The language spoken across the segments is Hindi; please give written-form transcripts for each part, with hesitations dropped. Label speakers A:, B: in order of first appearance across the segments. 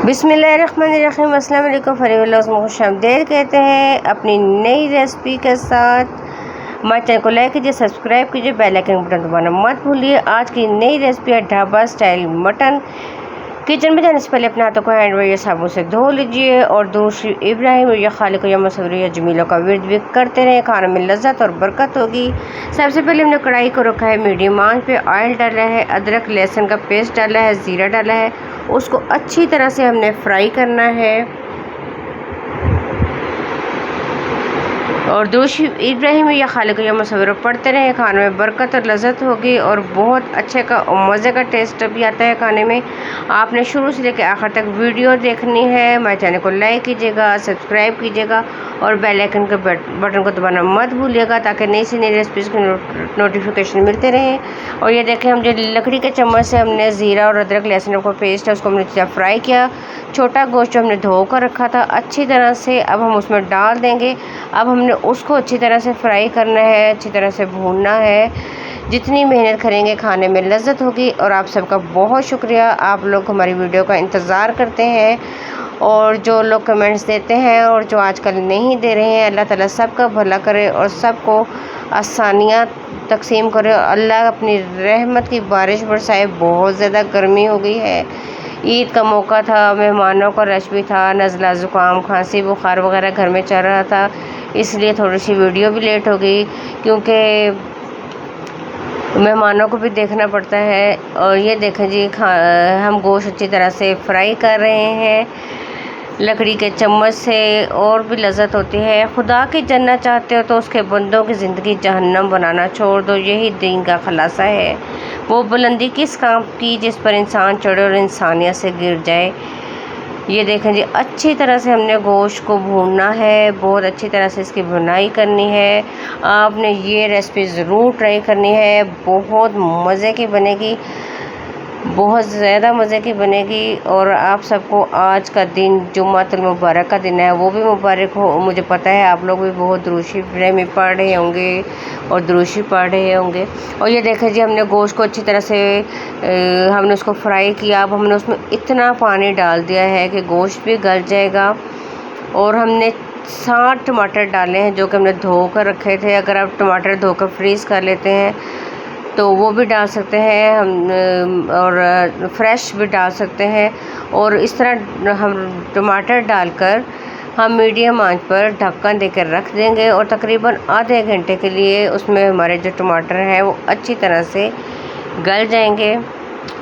A: बिस्मिल्लाहिर्रहमानिर्रहीम। अस्सलाम वालेकुम। फरीवल्लाह खुशामदीद कहते हैं अपनी नई रेसिपी के साथ। हमारे चैनल को लाइक कीजिए, सब्सक्राइब कीजिए, बेल आइकन बटन दबाना मत भूलिए। आज की नई रेसिपी है ढाबा स्टाइल मटन। किचन में जाने से पहले अपने हाथों को हैंड वाश या साबुन से धो लीजिए और दूसरी इब्राहिम या खालिक या मसूरी या जमीलों का विर्द भी करते रहें। खाने में लज्जत और बरकत होगी। सबसे पहले हमने कढ़ाई को रखा है मीडियम आंच पे। ऑयल डाला है, अदरक लहसुन का पेस्ट डाला है, ज़ीरा डाला है। उसको अच्छी तरह से हमने फ्राई करना है और दूसरी इब्राहिम या खालिक या मसूरी पढ़ते रहें। खाने में बरकत और लज्जत होगी और बहुत अच्छे का मज़े का टेस्ट भी आता है खाने में। आपने शुरू से लेकर आखिर तक वीडियो देखनी है। हमारे चैनल को लाइक कीजिएगा, सब्सक्राइब कीजिएगा और बेल आइकन के बटन को दबाना मत भूलिएगा ताकि नई से नई रेसिपीज़ की नोटिफिकेशन मिलते रहें। और ये देखें, हम जो लकड़ी के चम्मच से हमने ज़ीरा और अदरक लहसुन का पेस्ट है उसको हमने फ्राई किया। छोटा गोश्त जो हमने धो कर रखा था अच्छी तरह से अब हम उसमें डाल देंगे। अब हमने उसको अच्छी तरह से फ्राई करना है, अच्छी तरह से भूनना है। जितनी मेहनत करेंगे खाने में लज्जत होगी। और आप सबका बहुत शुक्रिया, आप लोग हमारी वीडियो का इंतज़ार करते हैं और जो लोग कमेंट्स देते हैं और जो आजकल नहीं दे रहे हैं। अल्लाह ताला सबका भला करे और सबको आसानियाँ तकसीम करे और अल्लाह अपनी रहमत की बारिश बरसाए। बहुत ज़्यादा गर्मी हो गई है। ईद का मौका था, मेहमानों का रश भी था, नज़ला ज़ुकाम खांसी बुखार वगैरह घर में चल रहा था, इसलिए थोड़ी सी वीडियो भी लेट हो गई क्योंकि मेहमानों को भी देखना पड़ता है। और ये देखें जी, हम गोश्त अच्छी तरह से फ्राई कर रहे हैं लकड़ी के चम्मच से और भी लज्जत होती है। खुदा की जन्नत चाहते हो तो उसके बंदों की ज़िंदगी जहन्नम बनाना छोड़ दो, यही दीन का खुलासा है। वो बुलंदी किस काम की जिस पर इंसान चढ़े और इंसानियत से गिर जाए। ये देखें जी, अच्छी तरह से हमने गोश्त को भूनना है, बहुत अच्छी तरह से इसकी भुनाई करनी है। आपने ये रेसिपी ज़रूर ट्राई करनी है, बहुत मज़े की बनेगी, बहुत ज़्यादा मज़े की बनेगी। और आप सबको आज का दिन जुम्मतुल मुबारक का दिन है, वो भी मुबारक हो। मुझे पता है आप लोग भी बहुत दुरूद शरीफ में पढ़ रहे होंगे और दुरूद शरीफ पढ़ रहे होंगे। और ये देखें जी, हमने गोश्त को अच्छी तरह से हमने उसको फ्राई किया। अब हमने उसमें इतना पानी डाल दिया है कि गोश्त भी गल जाएगा। और हमने 60 टमाटर डाले हैं जो कि हमने धो कर रखे थे। अगर आप टमाटर धोकर फ्रीज़ कर लेते हैं तो वो भी डाल सकते हैं हम, और फ्रेश भी डाल सकते हैं। और इस तरह हम टमाटर डालकर हम मीडियम आंच पर ढक्कन देकर रख देंगे और तकरीबन आधे घंटे के लिए उसमें हमारे जो टमाटर हैं वो अच्छी तरह से गल जाएंगे।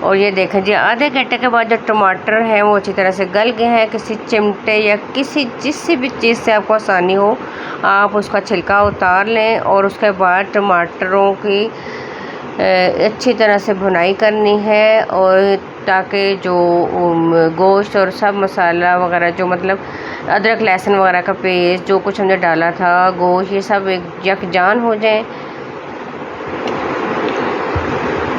A: और ये देखें जी, आधे घंटे के बाद जो टमाटर हैं वो अच्छी तरह से गल गए हैं। किसी चिमटे या जिस भी चीज़ से आपको आसानी हो आप उसका छिलका उतार लें और उसके बाद टमाटरों की अच्छी तरह से भुनाई करनी है। और ताकि जो गोश्त और सब मसाला वगैरह जो मतलब अदरक लहसुन वगैरह का पेस्ट जो कुछ हमने डाला था, गोश्त, ये सब एक यकजान हो जाए।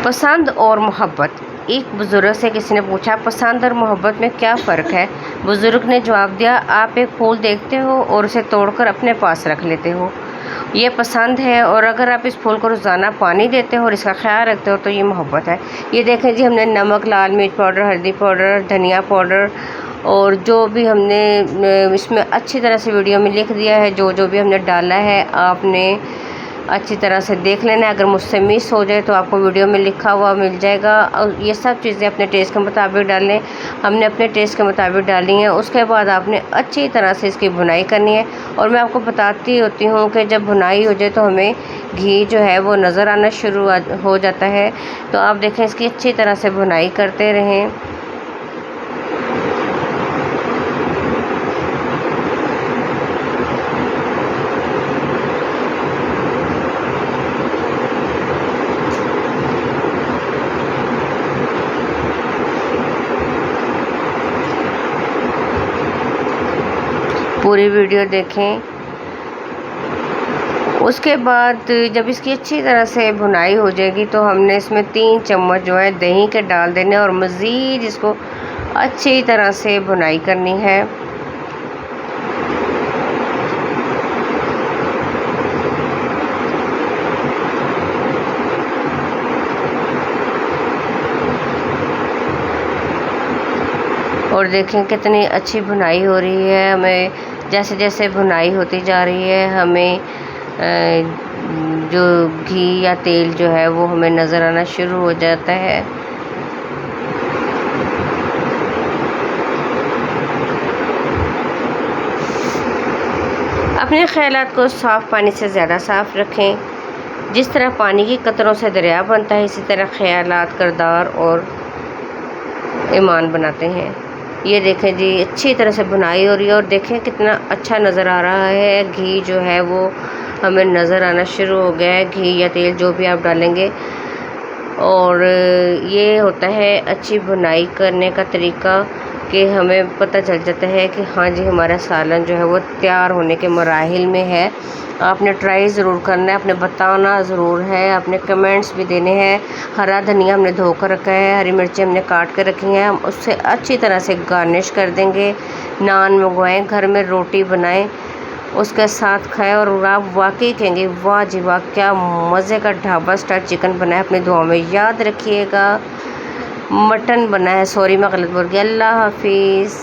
A: पसंद और मोहब्बत। एक बुज़ुर्ग से किसी ने पूछा पसंद और मोहब्बत में क्या फ़र्क है। बुज़ुर्ग ने जवाब दिया, आप एक फूल देखते हो और उसे तोड़कर अपने पास रख लेते हो, ये पसंद है। और अगर आप इस फूल को रोज़ाना पानी देते हो और इसका ख्याल रखते हो तो ये मोहब्बत है। ये देखें जी, हमने नमक, लाल मिर्च पाउडर, हल्दी पाउडर, धनिया पाउडर और जो भी हमने इसमें अच्छी तरह से वीडियो में लिख दिया है जो जो भी हमने डाला है। आपने अच्छी तरह से देख लेना है, अगर मुझसे मिस हो जाए तो आपको वीडियो में लिखा हुआ मिल जाएगा। और ये सब चीज़ें अपने टेस्ट के मुताबिक डाल लें। हमने अपने टेस्ट के मुताबिक डाली हैं। उसके बाद आपने अच्छी तरह से इसकी भुनाई करनी है। और मैं आपको बताती होती हूँ कि जब भुनाई हो जाए तो हमें घी जो है वो नज़र आना शुरू हो जाता है। तो आप देखें, इसकी अच्छी तरह से भुनाई करते रहें। पूरी वीडियो देखें। उसके बाद जब इसकी अच्छी तरह से भुनाई हो जाएगी तो हमने इसमें 3 चम्मच जो है दही के डाल देने और मज़ीद इसको अच्छी तरह से भुनाई करनी है। और देखें कितनी अच्छी भुनाई हो रही है। हमें जैसे जैसे भुनाई होती जा रही है हमें जो घी या तेल जो है वो हमें नज़र आना शुरू हो जाता है। अपने ख़यालात को साफ़ पानी से ज़्यादा साफ़ रखें। जिस तरह पानी की कतरों से दरिया बनता है, इसी तरह ख़यालात किरदार और ईमान बनाते हैं। ये देखें जी, अच्छी तरह से बुनाई हो रही है और देखें कितना अच्छा नज़र आ रहा है। घी जो है वो हमें नज़र आना शुरू हो गया है, घी या तेल जो भी आप डालेंगे। और ये होता है अच्छी बुनाई करने का तरीका कि हमें पता चल जाता है कि हाँ जी, हमारा सालन जो है वो तैयार होने के मराहिल में है। आपने ट्राई ज़रूर करना है, आपने बताना ज़रूर है, आपने कमेंट्स भी देने हैं। हरा धनिया हमने धो कर रखा है, हरी मिर्चें हमने काट कर रखी हैं, हम उससे अच्छी तरह से गार्निश कर देंगे। नान मंगवाएं, घर में रोटी बनाएं, उसके साथ खाएं और आप वाकई कहेंगे वाह जी वाह, क्या मज़े का ढाबा स्टाइल चिकन बना है। अपनी दुआ में याद रखिएगा। मटन बना है, सॉरी मैं गलत बोल गया। अल्लाह हाफिज़।